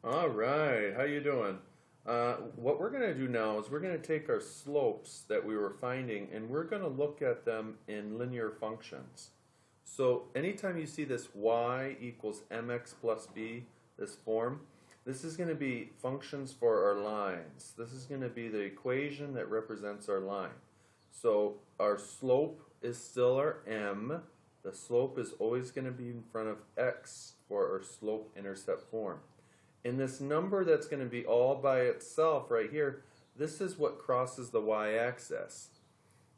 All right, how you doing? What we're going to do now is we're going to take our slopes that we were finding and we're going to look at them in linear functions. So anytime you see this y equals mx plus b, this form, this is going to be functions for our lines. This is going to be the equation that represents our line. So our slope is still our m. The slope is always going to be in front of x for our slope-intercept form. And this number that's going to be all by itself right here, this is what crosses the y-axis.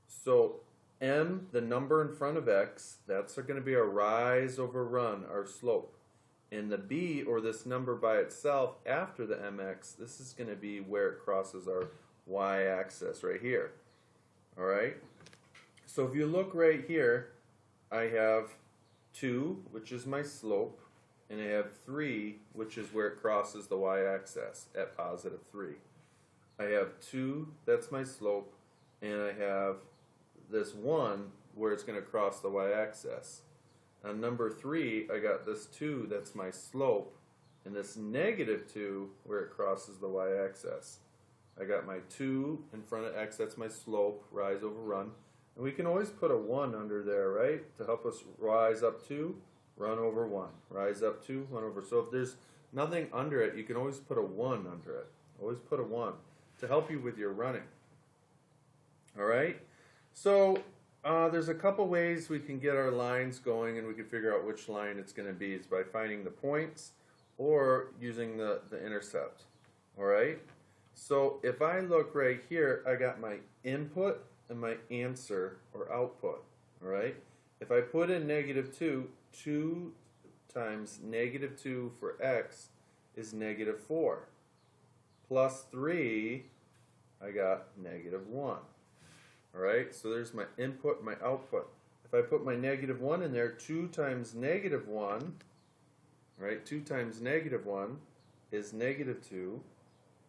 So m, the number in front of x, that's going to be our rise over run, our slope. And the b, or this number by itself after the mx, this is going to be where it crosses our y-axis right here. All right? So if you look right here, I have 2, which is my slope, and I have 3, which is where it crosses the y-axis at positive 3. I have 2, that's my slope, and I have this 1 where it's going to cross the y-axis. On number 3, I got this 2, that's my slope, and this negative 2 where it crosses the y-axis. I got my 2 in front of x, that's my slope, rise over run. And we can always put a 1 under there, right, to help us rise up 2. Run over 1. Rise up 2, run over. So if there's nothing under it, you can always put a 1 under it. Always put a 1 to help you with your running. All right? So there's a couple ways we can get our lines going and we can figure out which line it's going to be. It's by finding the points or using the intercept. All right? So if I look right here, I got my input and my answer or output. All right? If I put in negative 2, 2 times negative 2 for x is negative 4. Plus 3, I got negative 1. Alright, so there's my input, my output. If I put my negative 1 in there, 2 times negative 1, right, 2 times negative 1 is negative 2,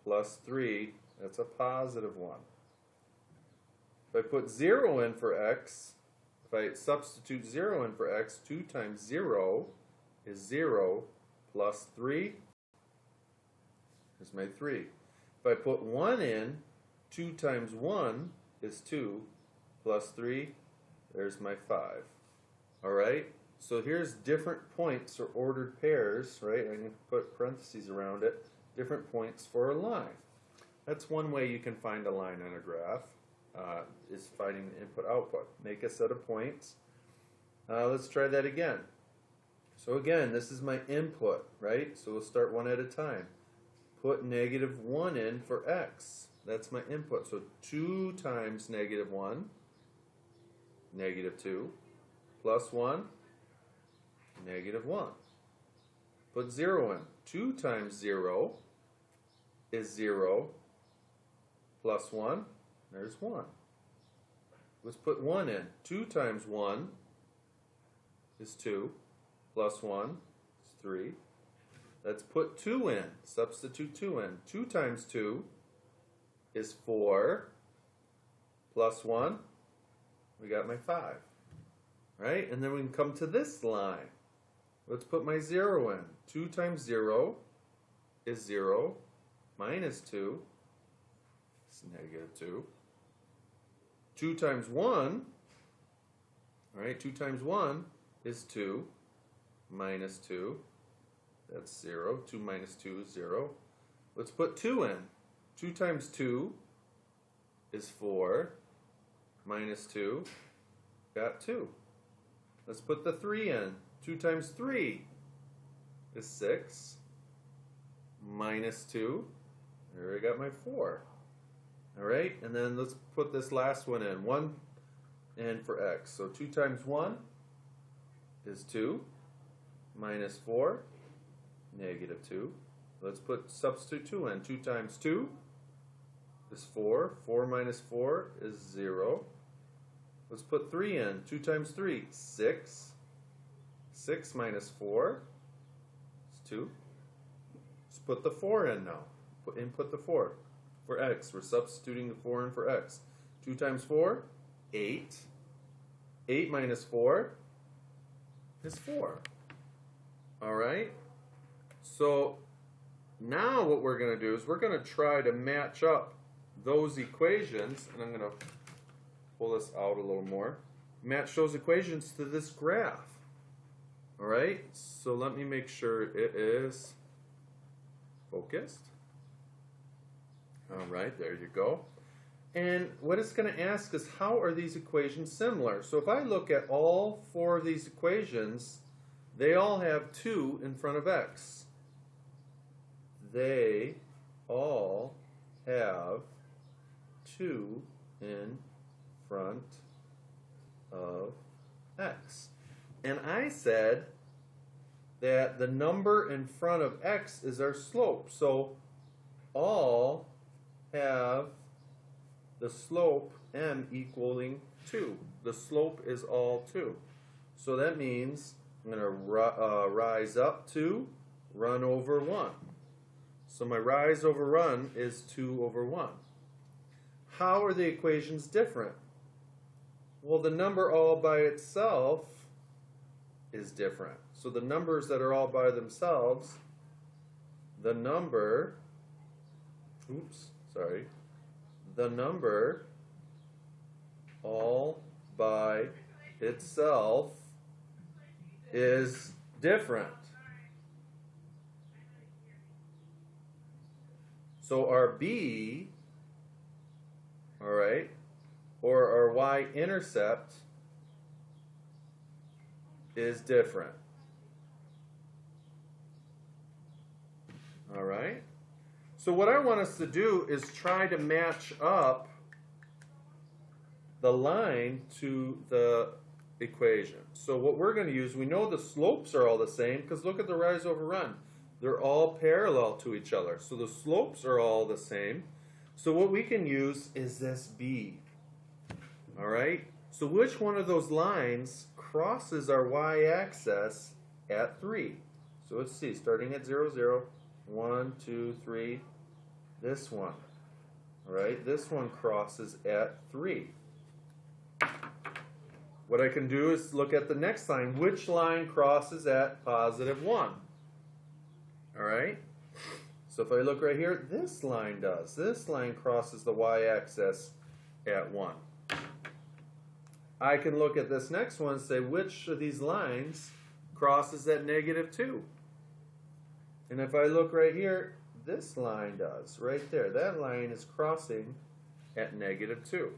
plus 3, that's a positive 1. If I put 0 in for x, if I substitute 0 in for x, 2 times 0 is 0 plus 3 is my 3. If I put 1 in, 2 times 1 is 2 plus 3, there's my 5. Alright, so here's different points or ordered pairs, right? I'm going to put parentheses around it, different points for a line. That's one way you can find a line on a graph. Is finding the input-output. Make a set of points. Let's try that again. So again, this is my input, right? So we'll start one at a time. Put negative 1 in for x. That's my input. So 2 times negative 1, negative 2, plus 1, negative 1. Put 0 in. 2 times 0 is 0, plus 1, there's 1. Let's put 1 in. 2 times 1 is 2, plus 1 is 3. Let's put 2 in. Substitute 2 in. 2 times 2 is 4, plus 1, we got my 5. Right? And then we can come to this line. Let's put my 0 in. 2 times 0 is 0, minus 2 is negative 2. 2 times 1, all right, 2 times 1 is 2, minus 2, that's 0. 2 minus 2 is 0. Let's put 2 in. 2 times 2 is 4, minus 2, got 2. Let's put the 3 in. 2 times 3 is 6, minus 2, there I got my 4. Alright, and then let's put this last one in. 1 in for x. So 2 times 1 is 2, minus 4, negative 2. Let's substitute 2 in. 2 times 2 is 4. 4 minus 4 is 0. Let's put 3 in. 2 times 3, 6. 6 minus 4 is 2. Let's put the 4 in now. Input the 4. For x, we're substituting the 4 in for x. 2 times 4, 8. 8 minus 4 is 4. All right? So Now what we're going to do is we're going to try to match up those equations, and I'm going to pull this out a little more, match those equations to this graph. All right, so let me make sure it is focused. All right, there you go. And what it's going to ask is, how are these equations similar? So if I look at all four of these equations, they all have 2 in front of x. They all have 2 in front of x. And I said that the number in front of x is our slope. So all have the slope m equaling 2. The slope is all 2. So that means I'm going to rise up 2, run over 1. So my rise over run is 2 over 1. How are the equations different? Well, the number all by itself is different. So the numbers that are all by themselves, the number all by itself is different. So our b, all right, or our y-intercept is different. All right? So what I want us to do is try to match up the line to the equation. So what we're going to use, we know the slopes are all the same because look at the rise over run. They're all parallel to each other. So the slopes are all the same. So what we can use is this b. All right? So which one of those lines crosses our y-axis at 3? So let's see, starting at 0, 0, 1, 2, 3, this one. All right? This one crosses at 3. What I can do is look at the next line. Which line crosses at positive 1? All right? So if I look right here, this line does. This line crosses the y-axis at 1. I can look at this next one and say, which of these lines crosses at negative 2? And if I look right here, this line does. Right there. That line is crossing at negative 2.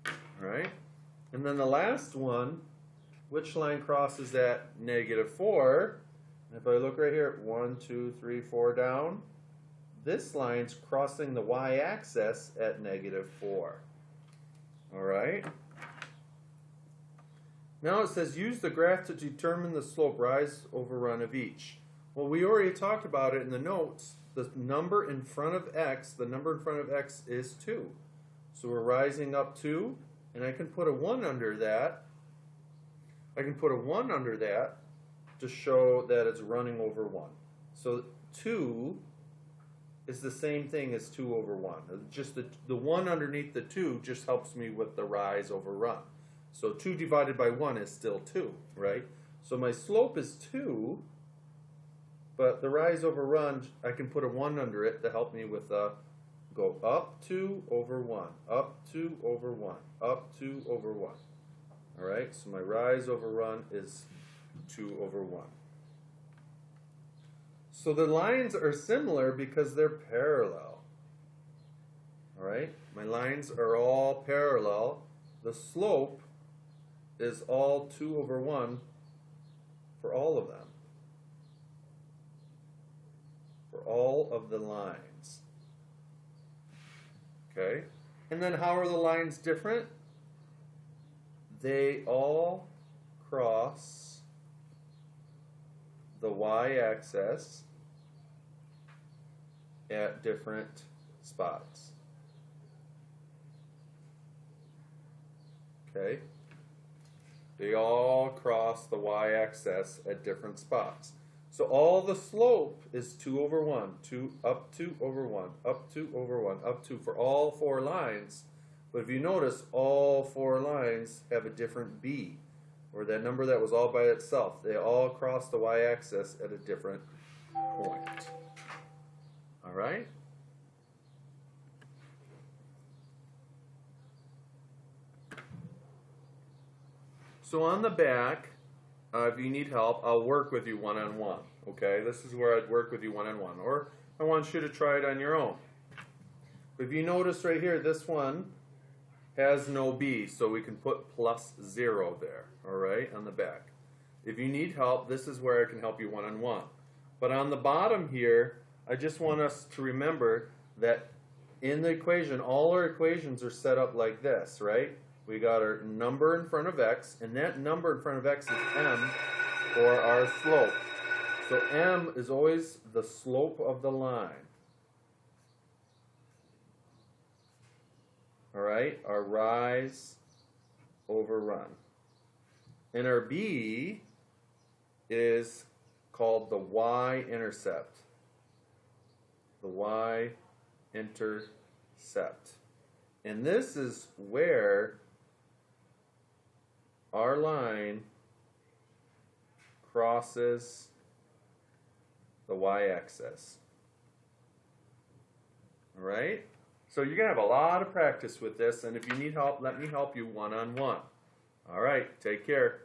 All right? And then the last one, which line crosses at negative 4? And if I look right here, 1, 2, 3, 4 down, this line's crossing the y-axis at negative 4. All right? Now it says, use the graph to determine the slope rise over run of each. Well, we already talked about it in the notes. The number in front of x, the number in front of x is 2. So we're rising up 2, and I can put a 1 under that. I can put a 1 under that to show that it's running over 1. So 2 is the same thing as 2 over 1. Just the 1 underneath the 2 just helps me with the rise over run. So 2 divided by 1 is still 2, right? So my slope is 2, but the rise over run, I can put a 1 under it to help me with go up 2 over 1, up 2 over 1, up 2 over 1. All right, so my rise over run is 2 over 1. So the lines are similar because they're parallel. All right, my lines are all parallel. The slope is all 2 over 1 for all of them. For all of the lines. Okay, and then how are the lines different? They all cross the y-axis at different spots. Okay? They all cross the y-axis at different spots. So all the slope is 2 over 1, 2, up 2 over 1, up 2 over 1, up 2 for all 4 lines. But if you notice, all 4 lines have a different b, or that number that was all by itself. They all cross the y-axis at a different point. All right? So on the back, if you need help, I'll work with you one-on-one. Okay, this is where I'd work with you one-on-one, or I want you to try it on your own. If you notice right here, this one has no B, so we can put +0 there, all right, on the back. If you need help, this is where I can help you one-on-one. But on the bottom here, I just want us to remember that in the equation, all our equations are set up like this, right? We got our number in front of x, and that number in front of x is m, or our slope. So m is always the slope of the line. All right, our rise over run. And our b is called the y-intercept. The y-intercept. And this is where our line crosses the y-axis. All right? So you're going to have a lot of practice with this, and if you need help, let me help you one-on-one. All right, take care.